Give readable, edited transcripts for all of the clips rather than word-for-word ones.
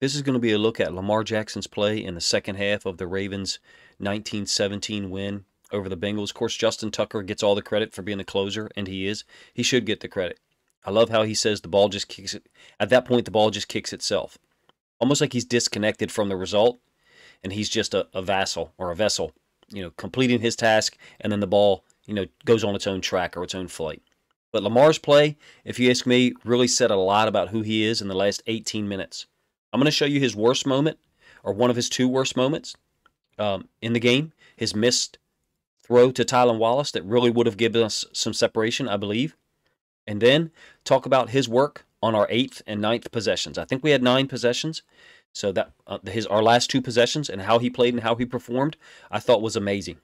This is going to be a look at Lamar Jackson's play in the second half of the Ravens' 1917 win over the Bengals. Of course, Justin Tucker gets all the credit for being the closer, and he is. He should get the credit. I love how he says the ball just kicks it. At that point, the ball just kicks itself. Almost like he's disconnected from the result, and he's just a vassal or a vessel, completing his task, and then the ball, goes on its own track or its own flight. But Lamar's play, if you ask me, really said a lot about who he is in the last 18 minutes. I'm going to show you his worst moment, or one of his two worst moments in the game. His missed throw to Tylan Wallace that really would have given us some separation, I believe. And then talk about his work on our 8th and 9th possessions. I think we had 9 possessions. So that our last 2 possessions and how he played and how he performed, I thought was amazing.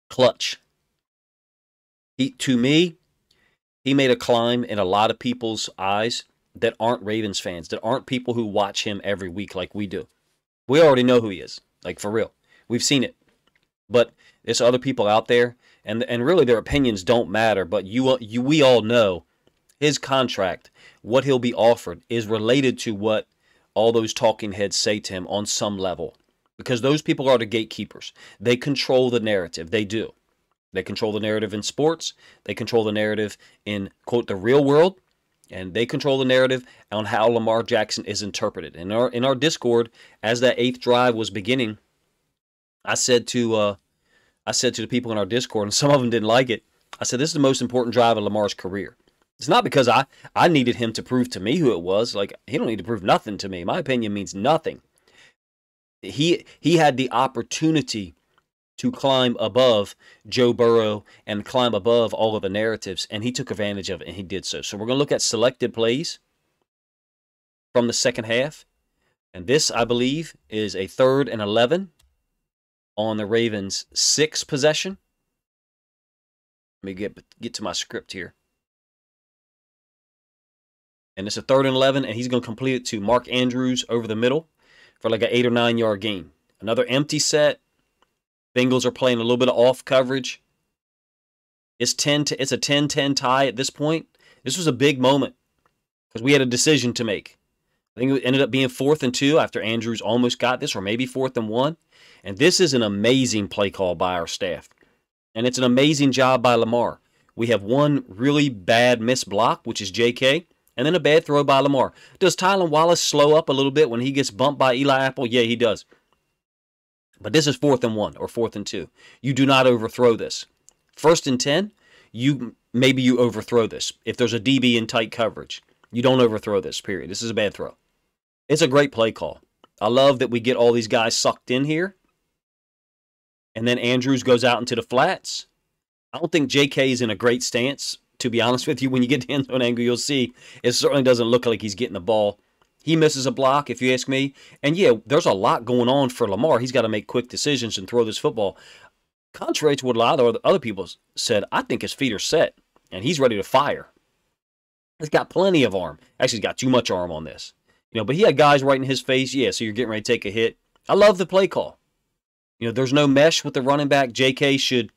Clutch. To me, he made a climb in a lot of people's eyes that aren't Ravens fans, that aren't people who watch him every week like we do. We already know who he is, like for real. We've seen it. But there's other people out there, and really their opinions don't matter, but we all know his contract, what he'll be offered, is related to what all those talking heads say to him on some level. Because those people are the gatekeepers. They control the narrative. They do. They control the narrative in sports. They control the narrative in, quote, the real world. And they control the narrative on how Lamar Jackson is interpreted. In our Discord, as that 8th drive was beginning, I said to the people in our Discord, and some of them didn't like it, I said, this is the most important drive of Lamar's career. It's not because I needed him to prove to me who it was. Like, he don't need to prove nothing to me. My opinion means nothing. He had the opportunity to climb above Joe Burrow and climb above all of the narratives, and he took advantage of it, and he did so. So we're going to look at selected plays from the second half, and this, I believe, is a 3rd and 11 on the Ravens' 6th possession. Let me get to my script here. And it's a 3rd and 11, and he's going to complete it to Mark Andrews over the middle for like an 8 or 9 yard gain. Another empty set. Bengals are playing a little bit of off coverage. It's a 10-10 tie at this point. This was a big moment because we had a decision to make. I think it ended up being 4th and 2 after Andrews almost got this, or maybe 4th and 1. And this is an amazing play call by our staff. And it's an amazing job by Lamar. We have one really bad missed block, which is JK, and then a bad throw by Lamar. Does Tylan Wallace slow up a little bit when he gets bumped by Eli Apple? Yeah, he does. But this is 4th and 1 or 4th and 2. You do not overthrow this. 1st and 10, maybe you overthrow this. If there's a DB in tight coverage, you don't overthrow this, period. This is a bad throw. It's a great play call. I love that we get all these guys sucked in here. And then Andrews goes out into the flats. I don't think JK is in a great stance, to be honest with you. When you get to the end zone angle, you'll see it certainly doesn't look like he's getting the ball. He misses a block, if you ask me. And yeah, there's a lot going on for Lamar. He's got to make quick decisions and throw this football. Contrary to what a lot of other people said, I think his feet are set, and he's ready to fire. He's got plenty of arm. Actually, he's got too much arm on this. But he had guys right in his face. Yeah, so you're getting ready to take a hit. I love the play call. There's no mesh with the running back. JK should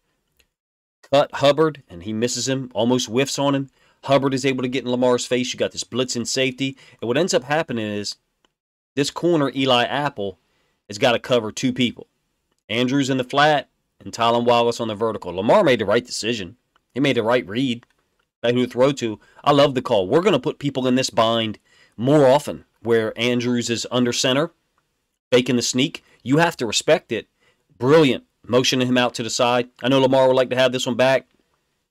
cut Hubbard, and he misses him, almost whiffs on him. Hubbard is able to get in Lamar's face. You got this blitz in safety. And what ends up happening is this corner, Eli Apple, has got to cover 2 people. Andrews in the flat and Tylan Wallace on the vertical. Lamar made the right decision. He made the right read. Who to throw to. I love the call. We're going to put people in this bind more often where Andrews is under center, faking the sneak. You have to respect it. Brilliant. Motioning him out to the side. I know Lamar would like to have this one back.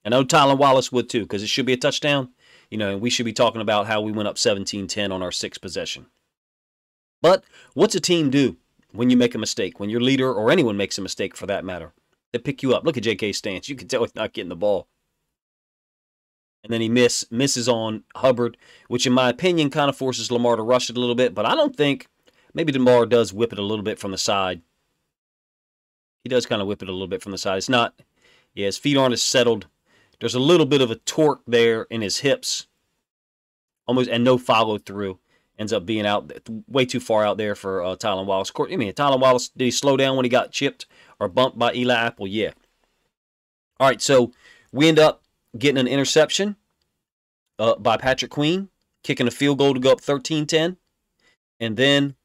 I know Tylan Wallace would too, because it should be a touchdown. And we should be talking about how we went up 17-10 on our 6th possession. But what's a team do when you make a mistake? When your leader or anyone makes a mistake for that matter? They pick you up. Look at JK's stance. You can tell he's not getting the ball. And then he misses on Hubbard, which in my opinion kind of forces Lamar to rush it a little bit. But I don't think, maybe Lamar does whip it a little bit from the side. He does kind of whip it a little bit from the side. It's not, yeah, his feet aren't as settled. There's a little bit of a torque there in his hips, almost, and no follow through. Ends up being out way too far out there for Tylan Wallace. Tylan Wallace, did he slow down when he got chipped or bumped by Eli Apple? Yeah. All right, so we end up getting an interception by Patrick Queen, kicking a field goal to go up 13-10. And then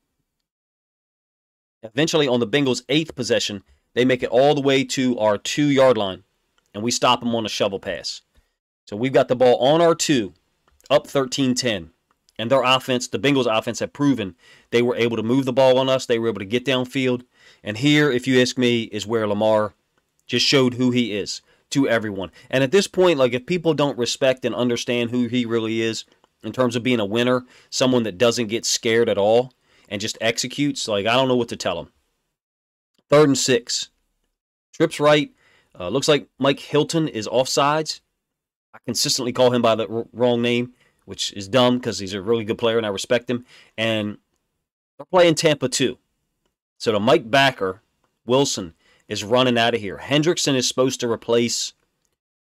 eventually on the Bengals' 8th possession, they make it all the way to our 2-yard line, and we stop them on a shovel pass. So we've got the ball on our 2, up 13-10. And their offense, the Bengals' offense, had proven they were able to move the ball on us. They were able to get downfield. And here, if you ask me, is where Lamar just showed who he is to everyone. And at this point, like, if people don't respect and understand who he really is in terms of being a winner, someone that doesn't get scared at all and just executes, like, I don't know what to tell them. 3rd and 6. Trips right. Looks like Mike Hilton is offsides. I consistently call him by the wrong name, which is dumb because he's a really good player and I respect him. And they're playing Tampa 2. So the Mike backer, Wilson, is running out of here. Hendrickson is supposed to replace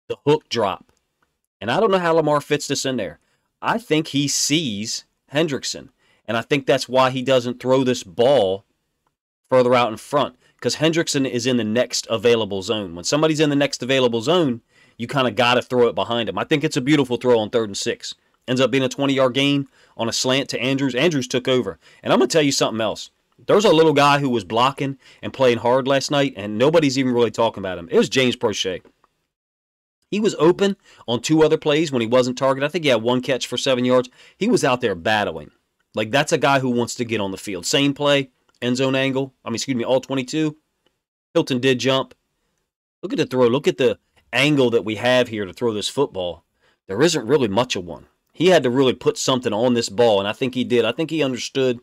the hook drop. And I don't know how Lamar fits this in there. I think he sees Hendrickson. And I think that's why he doesn't throw this ball further out in front. Because Hendrickson is in the next available zone. When somebody's in the next available zone, you kind of got to throw it behind him. I think it's a beautiful throw on 3rd and 6. Ends up being a 20-yard gain on a slant to Andrews. Andrews took over. And I'm going to tell you something else. There's a little guy who was blocking and playing hard last night, and nobody's even really talking about him. It was James Prochet. He was open on 2 other plays when he wasn't targeted. I think he had 1 catch for 7 yards. He was out there battling. Like, that's a guy who wants to get on the field. Same play, end zone angle. All 22. Hilton did jump. Look at the throw. Look at the angle that we have here to throw this football. There isn't really much of one. He had to really put something on this ball, and I think he did. I think he understood.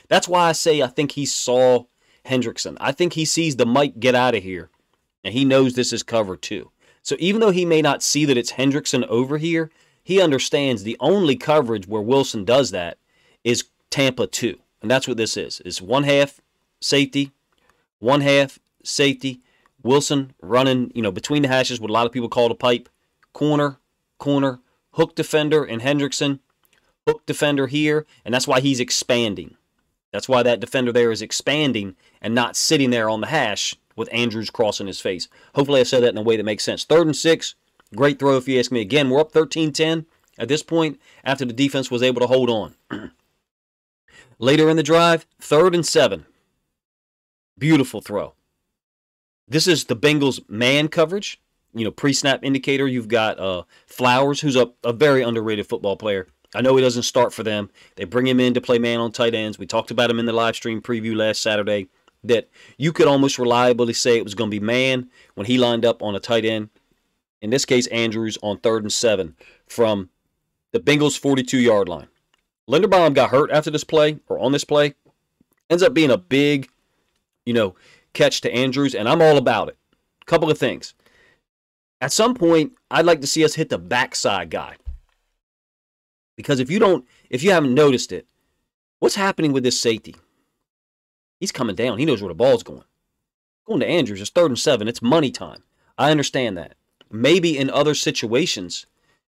That's why I say I think he saw Hendrickson. I think he sees the Mike get out of here, and he knows this is cover 2. So even though he may not see that it's Hendrickson over here, he understands the only coverage where Wilson does that is Tampa 2. And that's what this is. It's 1/2 safety, 1/2 safety. Wilson running, between the hashes, what a lot of people call the pipe. Corner, hook defender, and Hendrickson. Hook defender here, and that's why he's expanding. That's why that defender there is expanding and not sitting there on the hash with Andrews crossing his face. Hopefully I said that in a way that makes sense. 3rd and 6, great throw if you ask me. Again, we're up 13-10 at this point after the defense was able to hold on. Later in the drive, 3rd and 7. Beautiful throw. This is the Bengals man coverage. Pre-snap indicator. You've got Flowers, who's a very underrated football player. I know he doesn't start for them. They bring him in to play man on tight ends. We talked about him in the live stream preview last Saturday, that you could almost reliably say it was going to be man when he lined up on a tight end. In this case, Andrews on 3rd and 7 from the Bengals' 42-yard line. Linderbaum got hurt after this play, or on this play. Ends up being a big, catch to Andrews, and I'm all about it. Couple of things. At some point, I'd like to see us hit the backside guy. Because if you haven't noticed it, what's happening with this safety? He's coming down. He knows where the ball's going. Going to Andrews. It's 3rd and 7. It's money time. I understand that. Maybe in other situations,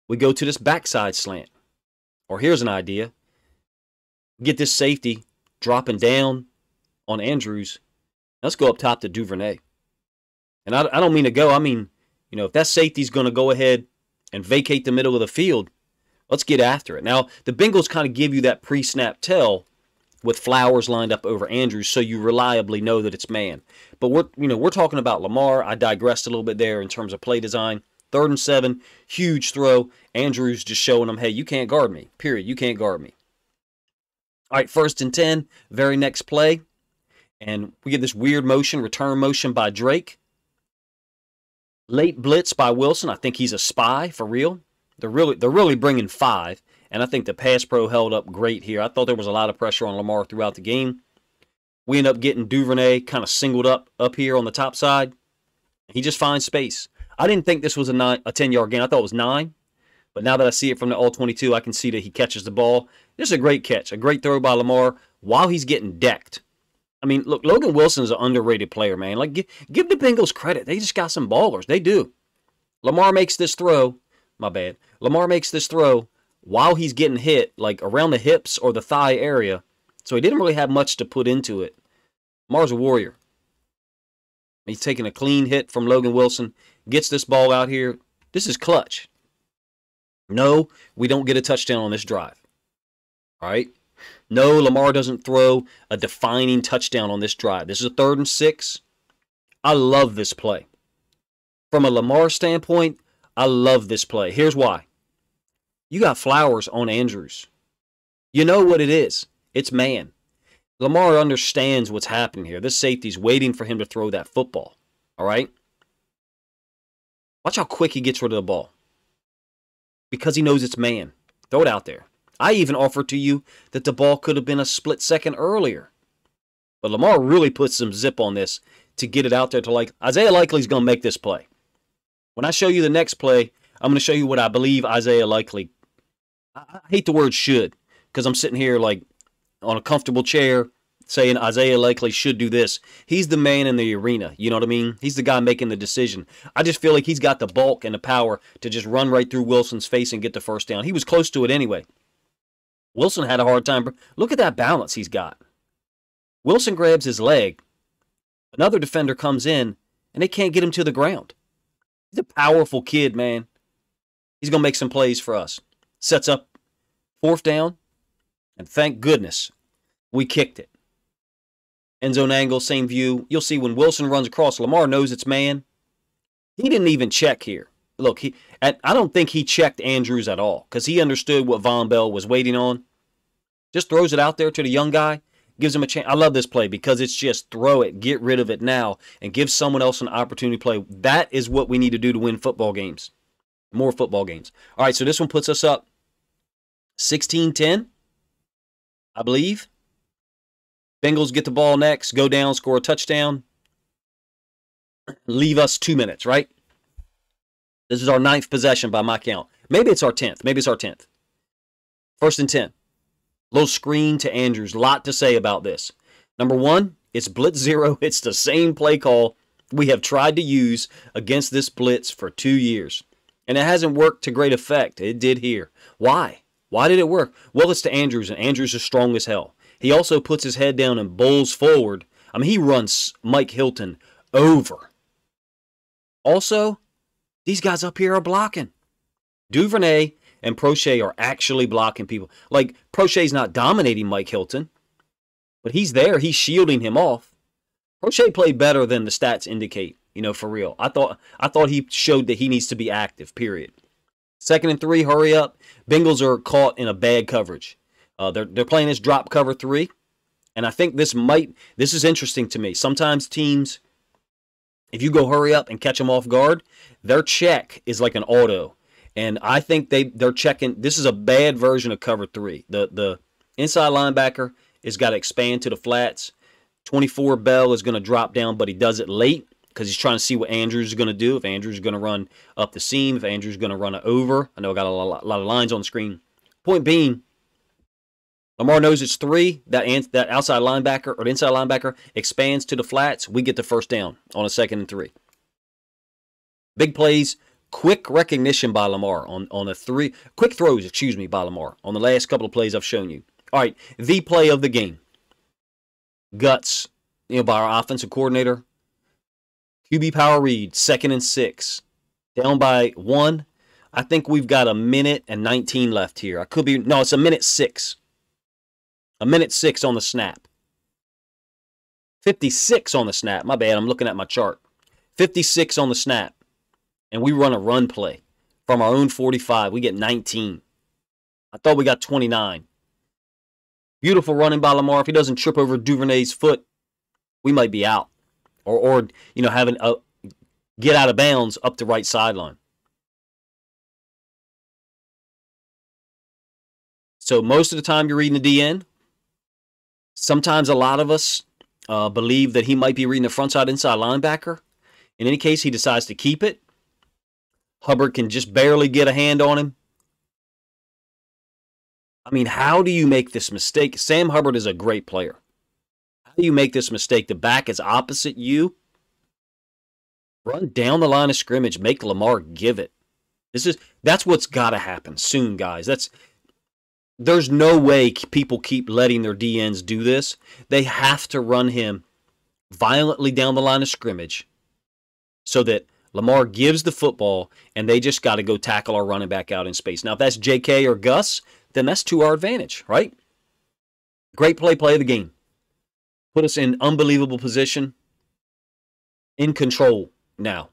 we go to this backside slant. Or here's an idea. Get this safety dropping down on Andrews. Let's go up top to Duvernay. And I don't mean to go. I mean, if that safety's going to go ahead and vacate the middle of the field, let's get after it. Now, the Bengals kind of give you that pre-snap tell with Flowers lined up over Andrews, so you reliably know that it's man. But we're talking about Lamar. I digressed a little bit there in terms of play design. 3rd and 7, huge throw. Andrews just showing them, hey, you can't guard me. Period. You can't guard me. All right, 1st and 10, very next play. And we get this weird motion, return motion by Drake. Late blitz by Wilson. I think he's a spy for real. They're really bringing 5. And I think the pass pro held up great here. I thought there was a lot of pressure on Lamar throughout the game. We end up getting Duvernay kind of singled up here on the top side. He just finds space. I didn't think this was a 10-yard gain. I thought it was 9. But now that I see it from the all-22, I can see that he catches the ball. This is a great catch, a great throw by Lamar while he's getting decked. I mean, look, Logan Wilson is an underrated player, man. Like, give the Bengals credit. They just got some ballers. They do. Lamar makes this throw. My bad. Lamar makes this throw while he's getting hit, like around the hips or the thigh area. So he didn't really have much to put into it. Lamar's a warrior. He's taking a clean hit from Logan Wilson. Gets this ball out here. This is clutch. No, we don't get a touchdown on this drive. All right. No, Lamar doesn't throw a defining touchdown on this drive. This is a 3rd and 6. I love this play. From a Lamar standpoint, I love this play. Here's why. You got Flowers on Andrews. You know what it is. It's man. Lamar understands what's happening here. This safety's waiting for him to throw that football. All right? Watch how quick he gets rid of the ball. Because he knows it's man. Throw it out there. I even offered to you that the ball could have been a split second earlier. But Lamar really put some zip on this to get it out there to like. Isaiah Likely's going to make this play. When I show you the next play, I'm going to show you what I believe Isaiah Likely. I hate the word should because I'm sitting here like on a comfortable chair saying Isaiah Likely should do this. He's the man in the arena. You know what I mean? He's the guy making the decision. I just feel like he's got the bulk and the power to just run right through Wilson's face and get the first down. He was close to it anyway. Wilson had a hard time. Look at that balance he's got. Wilson grabs his leg. Another defender comes in, and they can't get him to the ground. He's a powerful kid, man. He's going to make some plays for us. Sets up 4th down, and thank goodness we kicked it. End zone angle, same view. You'll see when Wilson runs across, Lamar knows it's man. He didn't even check here. Look, I don't think he checked Andrews at all because he understood what Von Bell was waiting on. Just throws it out there to the young guy, gives him a chance. I love this play because it's just throw it, get rid of it now, and give someone else an opportunity to play. That is what we need to do to win football games. More football games. All right, so this one puts us up 16-10, I believe. Bengals get the ball next, go down, score a touchdown. Leave us 2 minutes, right? This is our 9th possession by my count. Maybe it's our 10th. Maybe it's our 10th. 1st and 10. Little screen to Andrews. Lot to say about this. Number 1, it's blitz 0. It's the same play call we have tried to use against this blitz for 2 years. And it hasn't worked to great effect. It did here. Why? Why did it work? Well, it's to Andrews, and Andrews is strong as hell. He also puts his head down and bowls forward. I mean, he runs Mike Hilton over. Also, these guys up here are blocking. Duvernay and Prochet are actually blocking people. Like, Prochet's not dominating Mike Hilton, but he's there. He's shielding him off. Prochet played better than the stats indicate, you know, for real. I thought he showed that he needs to be active, period. 2nd and 3, hurry up. Bengals are caught in a bad coverage. They're playing this drop cover 3, and I think this is interesting to me. Sometimes teams, if you go hurry up and catch them off guard, their check is like an auto. And I think they're checking. This is a bad version of cover 3. The inside linebacker has got to expand to the flats. 24 Bell is going to drop down, but he does it late because he's trying to see what Andrews is going to do. If Andrews is going to run up the seam, if Andrews is going to run it over. I know I got a lot of lines on the screen. Point being, Lamar knows it's 3. That outside linebacker or the inside linebacker expands to the flats. We get the first down on a 2nd and 3. Big plays, quick recognition by Lamar on a 3. Quick throws, excuse me, by Lamar on the last couple of plays I've shown you. All right, the play of the game. Guts, by our offensive coordinator. QB power read, 2nd and 6. Down by 1. I think we've got a minute and 19 left here. I could be, no, it's a minute 6. A minute 6 on the snap. 56 on the snap. My bad, I'm looking at my chart. 56 on the snap. And we run a run play from our own 45. We get 19. I thought we got 29. Beautiful running by Lamar. If he doesn't trip over Duvernay's foot, we might be out. Or having a get out of bounds up the right sideline. So most of the time you're reading the DN. Sometimes a lot of us believe that he might be reading the front side inside linebacker. In any case, he decides to keep it. Hubbard can just barely get a hand on him. I mean, how do you make this mistake? Sam Hubbard is a great player. How do you make this mistake? The back is opposite you. Run down the line of scrimmage. Make Lamar give it. That's what's got to happen soon, guys. There's no way people keep letting their DNs do this. They have to run him violently down the line of scrimmage so that Lamar gives the football and they just got to go tackle our running back out in space. Now, if that's JK or Gus, then that's to our advantage, right? Great play of the game. Put us in unbelievable position. In control now.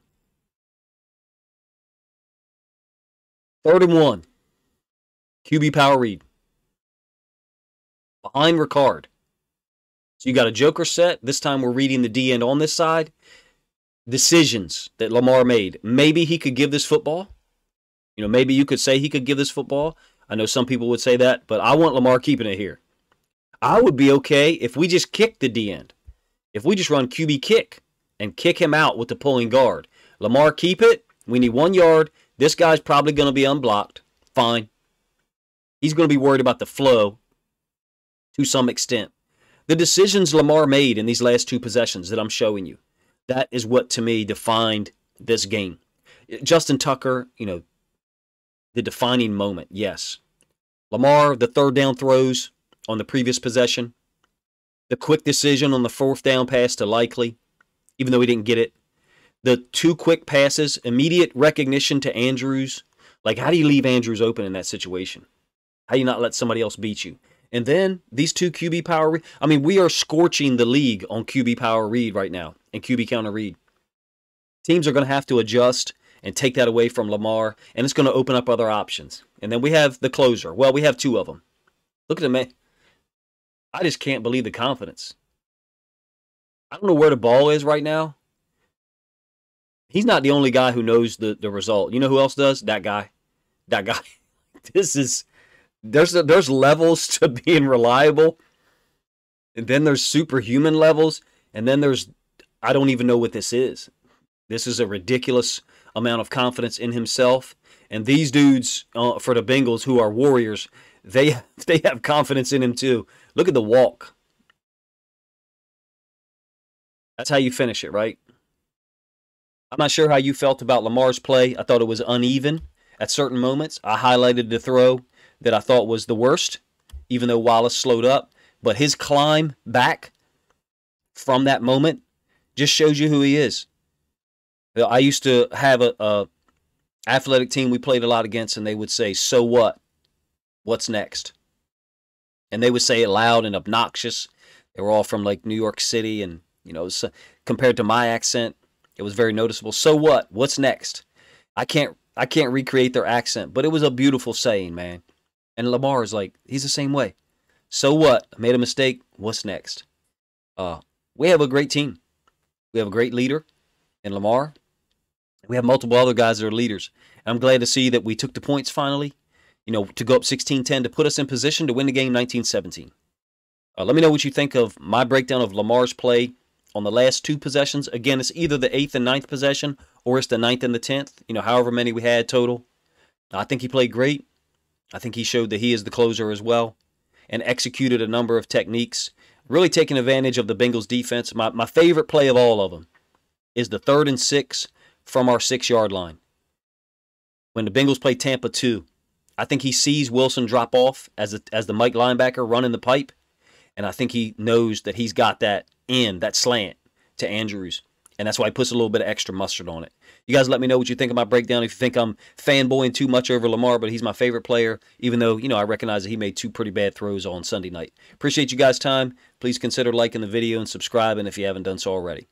3rd and 1. QB power read. Behind Ricard. So you got a joker set. This time we're reading the D end on this side. Decisions that Lamar made. Maybe he could give this football. You know, maybe you could say he could give this football. I know some people would say that, but I want Lamar keeping it here. I would be okay if we just kick the D end. If we just run QB kick and kick him out with the pulling guard. Lamar, keep it. We need 1 yard. This guy's probably going to be unblocked. Fine. He's going to be worried about the flow to some extent. The decisions Lamar made in these last 2 possessions that I'm showing you, that is what, to me, defined this game. Justin Tucker, you know, the defining moment, yes. Lamar, the 3rd down throws on the previous possession. The quick decision on the 4th down pass to Likely, even though he didn't get it. The 2 quick passes, immediate recognition to Andrews. Like, how do you leave Andrews open in that situation? How do you not let somebody else beat you? And then these 2 QB power read. I mean, we are scorching the league on QB power read right now and QB counter read. Teams are going to have to adjust and take that away from Lamar, and it's going to open up other options. And then we have the closer. Well, we have 2 of them. Look at the man. I just can't believe the confidence. I don't know where the ball is right now. He's not the only guy who knows the result. You know who else does? That guy. That guy. This is... There's levels to being reliable. And then there's superhuman levels. And then there's... I don't even know what this is. This is a ridiculous amount of confidence in himself. And these dudes, for the Bengals, who are warriors, they have confidence in him too. Look at the walk. That's how you finish it, right? I'm not sure how you felt about Lamar's play. I thought it was uneven at certain moments. I highlighted the throw that I thought was the worst, even though Wallace slowed up. But his climb back from that moment just shows you who he is. I used to have a athletic team we played a lot against, and they would say, "So what? What's next?" And they would say it loud and obnoxious. They were all from like New York City, and you know, compared to my accent, it was very noticeable. So what? What's next? I can't recreate their accent, but it was a beautiful saying, man. And Lamar is like, he's the same way. So what? I made a mistake. What's next? We have a great team. We have a great leader in Lamar. We have multiple other guys that are leaders. And I'm glad to see that we took the points finally, you know, to go up 16-10 to put us in position to win the game 19-17. Let me know what you think of my breakdown of Lamar's play on the last 2 possessions. Again, it's either the 8th and 9th possession or it's the 9th and the 10th, you know, however many we had total. I think he played great. I think he showed that he is the closer as well and executed a number of techniques, really taking advantage of the Bengals defense. My favorite play of all of them is the 3rd and 6 from our 6-yard line. When the Bengals play Tampa 2, I think he sees Wilson drop off as the Mike linebacker running the pipe, and I think he knows that he's got that slant to Andrews, and that's why he puts a little bit of extra mustard on it. You guys let me know what you think of my breakdown. If you think I'm fanboying too much over Lamar, but he's my favorite player, even though, you know, I recognize that he made 2 pretty bad throws on Sunday night. Appreciate you guys' time. Please consider liking the video and subscribing if you haven't done so already.